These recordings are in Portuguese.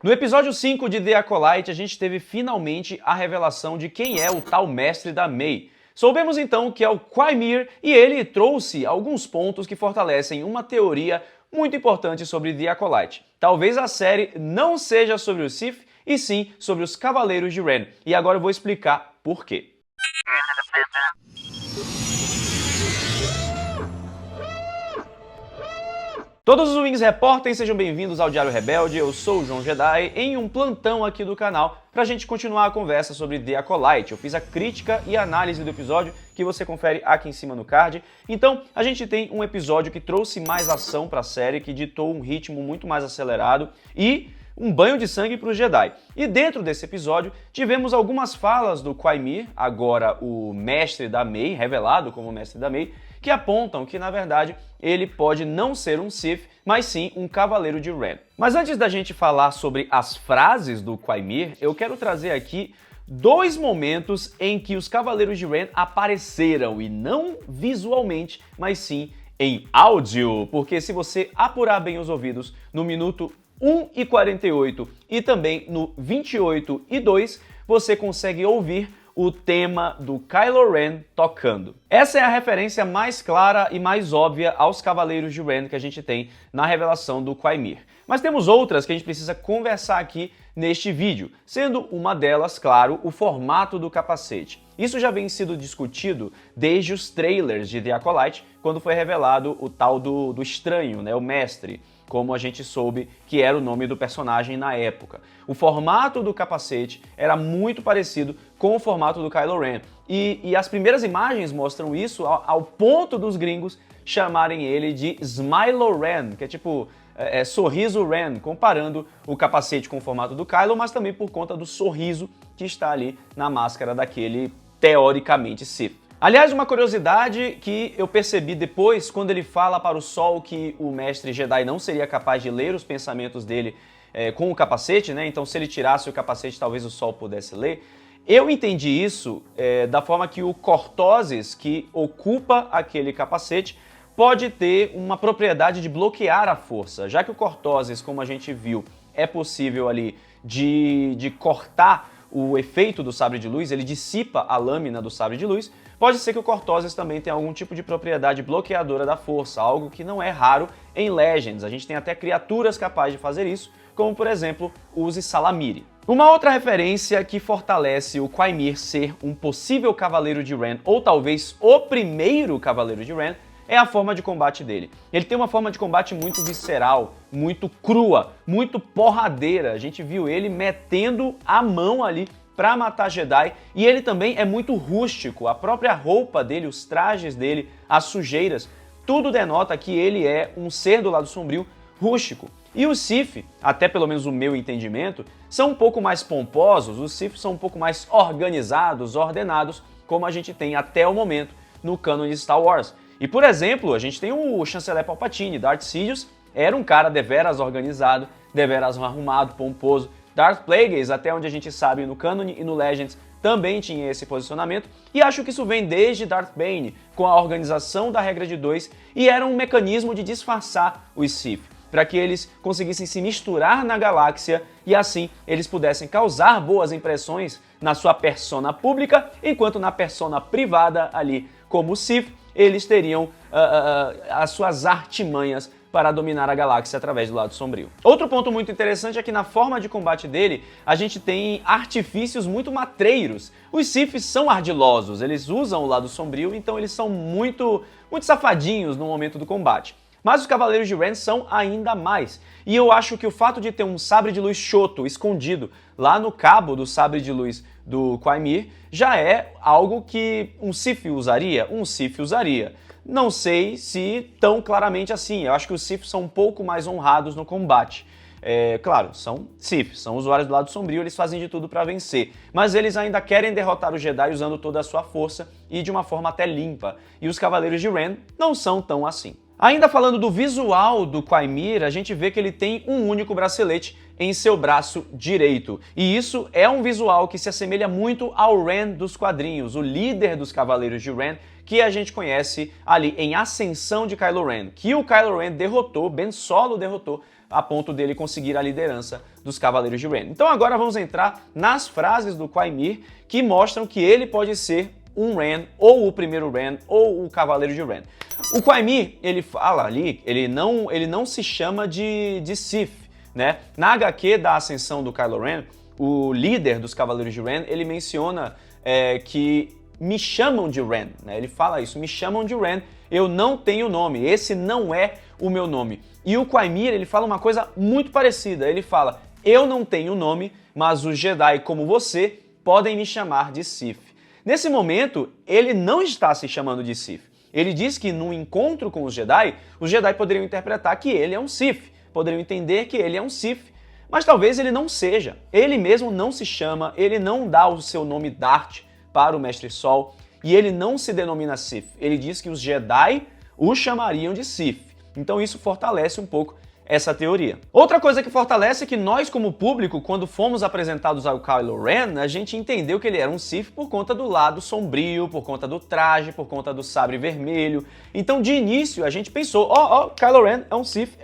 No episódio 5 de The Acolyte, a gente teve finalmente a revelação de quem é o tal mestre da May. Soubemos então que é o Quaimir e ele trouxe alguns pontos que fortalecem uma teoria muito importante sobre The Acolyte. Talvez a série não seja sobre o Sith, e sim sobre os Cavaleiros de Ren. E agora eu vou explicar por quê. Todos os Wings Reportem, sejam bem-vindos ao Diário Rebelde, eu sou o João Jedi, em um plantão aqui do canal pra gente continuar a conversa sobre The Acolyte. Eu fiz a crítica e análise do episódio que você confere aqui em cima no card. Então, a gente tem um episódio que trouxe mais ação pra série, que ditou um ritmo muito mais acelerado e um banho de sangue para os Jedi. E dentro desse episódio, tivemos algumas falas do Quaimir, agora o mestre da May, revelado como mestre da May, que apontam que, na verdade, ele pode não ser um Sith, mas sim um Cavaleiro de Ren. Mas antes da gente falar sobre as frases do Quaimir, eu quero trazer aqui dois momentos em que os Cavaleiros de Ren apareceram, e não visualmente, mas sim em áudio, porque se você apurar bem os ouvidos, no minuto 1:48 e também no 28:02, você consegue ouvir o tema do Kylo Ren tocando. Essa é a referência mais clara e mais óbvia aos Cavaleiros de Ren que a gente tem na revelação do Quaimir. Mas temos outras que a gente precisa conversar aqui neste vídeo, sendo uma delas, claro, o formato do capacete. Isso já vem sido discutido desde os trailers de The Acolyte, quando foi revelado o tal do estranho, né, o mestre, como a gente soube que era o nome do personagem na época. O formato do capacete era muito parecido com o formato do Kylo Ren. E as primeiras imagens mostram isso ao ponto dos gringos chamarem ele de Smilo Ren, que é tipo sorriso Ren, comparando o capacete com o formato do Kylo, mas também por conta do sorriso que está ali na máscara daquele, teoricamente, Sith. Aliás, uma curiosidade que eu percebi depois, quando ele fala para o Sol que o mestre Jedi não seria capaz de ler os pensamentos dele com o capacete, né? Então se ele tirasse o capacete, talvez o Sol pudesse ler. Eu entendi isso da forma que o Cortozes, que ocupa aquele capacete, pode ter uma propriedade de bloquear a força. Já que o Cortozes, como a gente viu, é possível ali de cortar o efeito do sabre de luz, ele dissipa a lâmina do sabre de luz, pode ser que o Cortozes também tenha algum tipo de propriedade bloqueadora da força, algo que não é raro em Legends. A gente tem até criaturas capazes de fazer isso, como por exemplo os Salamiri. Uma outra referência que fortalece o Quaimir ser um possível Cavaleiro de Ren, ou talvez o primeiro Cavaleiro de Ren, é a forma de combate dele. Ele tem uma forma de combate muito visceral, muito crua, muito porradeira. A gente viu ele metendo a mão ali para matar Jedi, e ele também é muito rústico. A própria roupa dele, os trajes dele, as sujeiras, tudo denota que ele é um ser do lado sombrio rústico. E os Sith, até pelo menos o meu entendimento, são um pouco mais pomposos, os Sith são um pouco mais organizados, ordenados, como a gente tem até o momento no canon de Star Wars. E, por exemplo, a gente tem o Chanceler Palpatine. Darth Sidious era um cara deveras organizado, deveras arrumado, pomposo. Darth Plagueis, até onde a gente sabe no canon e no Legends, também tinha esse posicionamento. E acho que isso vem desde Darth Bane, com a organização da regra de 2, e era um mecanismo de disfarçar os Sith, para que eles conseguissem se misturar na galáxia e assim eles pudessem causar boas impressões na sua persona pública, enquanto na persona privada ali, como Sith, eles teriam as suas artimanhas para dominar a galáxia através do lado sombrio. Outro ponto muito interessante é que na forma de combate dele, a gente tem artifícios muito matreiros. Os Siths são ardilosos, eles usam o lado sombrio, então eles são muito safadinhos no momento do combate. Mas os Cavaleiros de Ren são ainda mais. E eu acho que o fato de ter um sabre de luz Shoto escondido lá no cabo do sabre de luz do Quaimir já é algo que um Sith usaria? Um Sith usaria. Não sei se tão claramente assim. Eu acho que os Sith são um pouco mais honrados no combate. Claro, são Sith, são usuários do lado sombrio, eles fazem de tudo para vencer. Mas eles ainda querem derrotar o Jedi usando toda a sua força e de uma forma até limpa. E os Cavaleiros de Ren não são tão assim. Ainda falando do visual do Quaimir, a gente vê que ele tem um único bracelete em seu braço direito. E isso é um visual que se assemelha muito ao Ren dos quadrinhos, o líder dos Cavaleiros de Ren, que a gente conhece ali em Ascensão de Kylo Ren, que o Kylo Ren derrotou, Ben Solo derrotou a ponto dele conseguir a liderança dos Cavaleiros de Ren. Então agora vamos entrar nas frases do Quaimir que mostram que ele pode ser um Ren, ou o primeiro Ren, ou o Cavaleiro de Ren. O Quaimir, ele fala ali, ele não se chama de Sith, né? Na HQ da Ascensão do Kylo Ren, o líder dos Cavaleiros de Ren, ele menciona que me chamam de Ren, né? Ele fala isso, me chamam de Ren, eu não tenho nome, esse não é o meu nome. E o Quaimir, ele fala uma coisa muito parecida, ele fala, eu não tenho nome, mas os Jedi como você podem me chamar de Sith. Nesse momento, ele não está se chamando de Sith. Ele diz que no encontro com os Jedi poderiam interpretar que ele é um Sith, poderiam entender que ele é um Sith, mas talvez ele não seja. Ele mesmo não se chama, ele não dá o seu nome Darth para o Mestre Sol, e ele não se denomina Sith. Ele diz que os Jedi o chamariam de Sith. Então isso fortalece um pouco essa teoria. Outra coisa que fortalece é que nós, como público, quando fomos apresentados ao Kylo Ren, a gente entendeu que ele era um Sith por conta do lado sombrio, por conta do traje, por conta do sabre vermelho. Então, de início, a gente pensou, Kylo Ren é um Sith.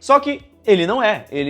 Só que ele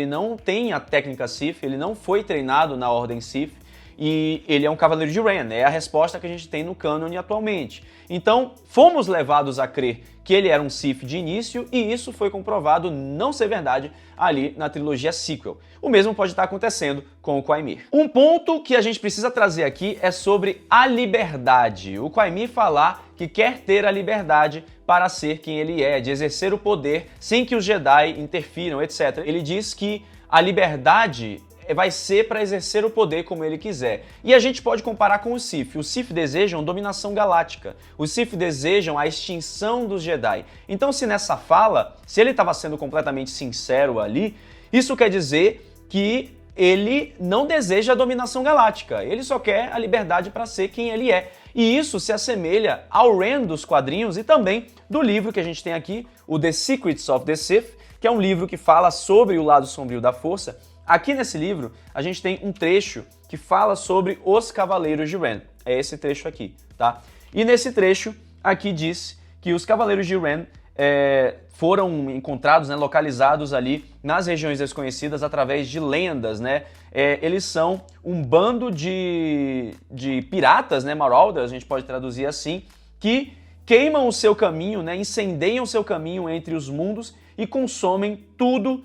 não tem a técnica Sith, ele não foi treinado na Ordem Sith, e ele é um Cavaleiro de Ren, é a resposta que a gente tem no cânone atualmente. Então, fomos levados a crer que ele era um Sith de início, e isso foi comprovado não ser verdade ali na trilogia sequel. O mesmo pode estar acontecendo com o Quaimir. Um ponto que a gente precisa trazer aqui é sobre a liberdade. O Quaimir falar que quer ter a liberdade para ser quem ele é, de exercer o poder sem que os Jedi interfiram, etc. Ele diz que a liberdade vai ser para exercer o poder como ele quiser. E a gente pode comparar com o Sith. Os Sith desejam dominação galáctica. Os Sith desejam a extinção dos Jedi. Então, se nessa fala, se ele estava sendo completamente sincero ali, isso quer dizer que ele não deseja a dominação galáctica. Ele só quer a liberdade para ser quem ele é. E isso se assemelha ao Ren dos quadrinhos e também do livro que a gente tem aqui, o The Secrets of the Sith, que é um livro que fala sobre o lado sombrio da força. Aqui nesse livro, a gente tem um trecho que fala sobre os Cavaleiros de Ren. É esse trecho aqui, tá? E nesse trecho, aqui diz que os Cavaleiros de Ren foram encontrados, né, localizados ali nas regiões desconhecidas através de lendas, né? Eles são um bando de piratas, né, Marauders, a gente pode traduzir assim, que queimam o seu caminho, né, incendeiam o seu caminho entre os mundos e consomem tudo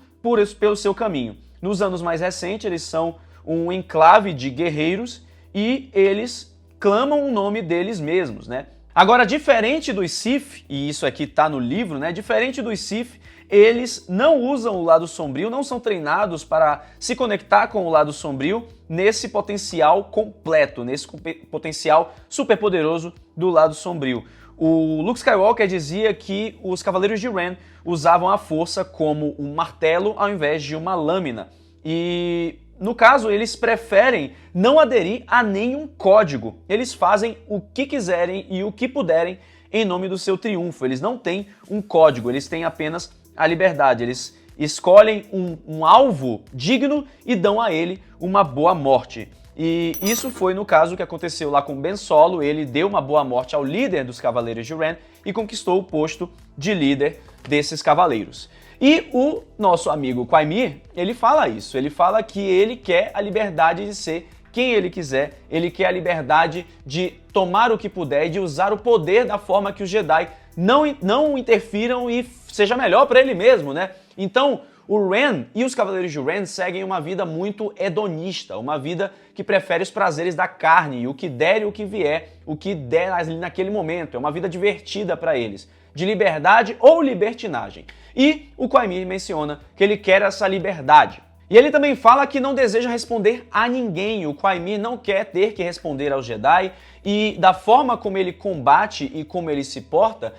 pelo seu caminho. Nos anos mais recentes, eles são um enclave de guerreiros e eles clamam o nome deles mesmos, né? Agora, diferente dos Sith, e isso aqui tá no livro, né? Diferente dos Sith, eles não usam o lado sombrio, não são treinados para se conectar com o lado sombrio nesse potencial completo, nesse potencial superpoderoso do lado sombrio. O Luke Skywalker dizia que os Cavaleiros de Ren usavam a força como um martelo ao invés de uma lâmina. E, no caso, eles preferem não aderir a nenhum código. Eles fazem o que quiserem e o que puderem em nome do seu triunfo. Eles não têm um código, eles têm apenas a liberdade. Eles escolhem um alvo digno e dão a ele uma boa morte. E isso foi no caso que aconteceu lá com Ben Solo. Ele deu uma boa morte ao líder dos Cavaleiros de Ren e conquistou o posto de líder desses cavaleiros. E o nosso amigo Quaimir, ele fala isso, ele fala que ele quer a liberdade de ser quem ele quiser, ele quer a liberdade de tomar o que puder e de usar o poder da forma que os Jedi não interfiram e seja melhor para ele mesmo, né? Então, o Ren e os Cavaleiros de Ren seguem uma vida muito hedonista, uma vida que prefere os prazeres da carne, o que der e o que vier, o que der ali naquele momento. É uma vida divertida para eles, de liberdade ou libertinagem. E o Quaimir menciona que ele quer essa liberdade. E ele também fala que não deseja responder a ninguém. O Quaimir não quer ter que responder aos Jedi e da forma como ele combate e como ele se porta,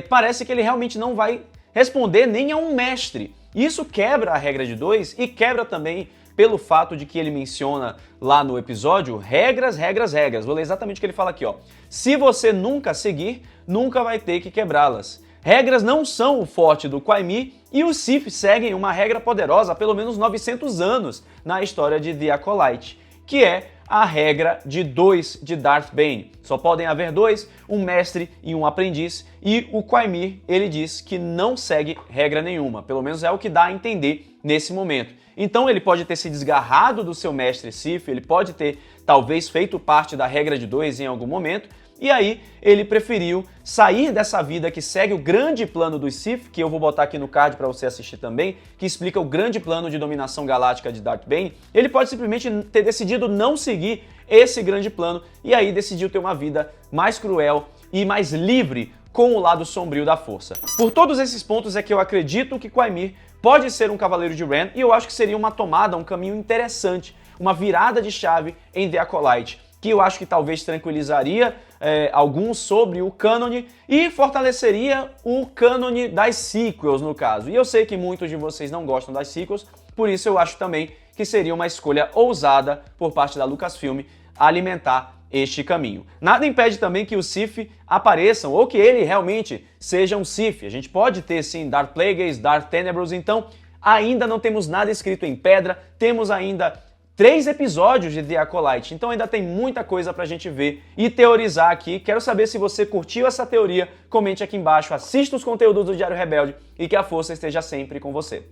parece que ele realmente não vai responder nem a um mestre. Isso quebra a regra de 2 e quebra também pelo fato de que ele menciona lá no episódio regras. Vou ler exatamente o que ele fala aqui, ó. Se você nunca seguir, nunca vai ter que quebrá-las. Regras não são o forte do Quaimir e os Sith seguem uma regra poderosa há pelo menos 900 anos na história de The Acolyte. que é a regra de 2 de Darth Bane. Só podem haver 2, um mestre e um aprendiz, e o Quaimir, ele diz que não segue regra nenhuma, pelo menos é o que dá a entender nesse momento. Então ele pode ter se desgarrado do seu mestre Sith, ele pode ter talvez feito parte da regra de 2 em algum momento, e aí ele preferiu sair dessa vida que segue o grande plano dos Sith, que eu vou botar aqui no card para você assistir também, que explica o grande plano de dominação galáctica de Darth Bane. Ele pode simplesmente ter decidido não seguir esse grande plano e aí decidiu ter uma vida mais cruel e mais livre com o lado sombrio da força. Por todos esses pontos é que eu acredito que Quaimir pode ser um cavaleiro de Ren, e eu acho que seria uma tomada, um caminho interessante, uma virada de chave em The Acolyte, que eu acho que talvez tranquilizaria alguns sobre o cânone e fortaleceria o cânone das sequels, no caso. E eu sei que muitos de vocês não gostam das sequels, por isso eu acho também que seria uma escolha ousada por parte da Lucasfilm alimentar este caminho. Nada impede também que os Sith apareçam, ou que ele realmente seja um Sith. A gente pode ter sim Darth Plagueis, Darth Tenebrous, então ainda não temos nada escrito em pedra, temos ainda 3 episódios de The Acolyte, então ainda tem muita coisa pra gente ver e teorizar aqui. Quero saber se você curtiu essa teoria, comente aqui embaixo, assista os conteúdos do Diário Rebelde e que a força esteja sempre com você.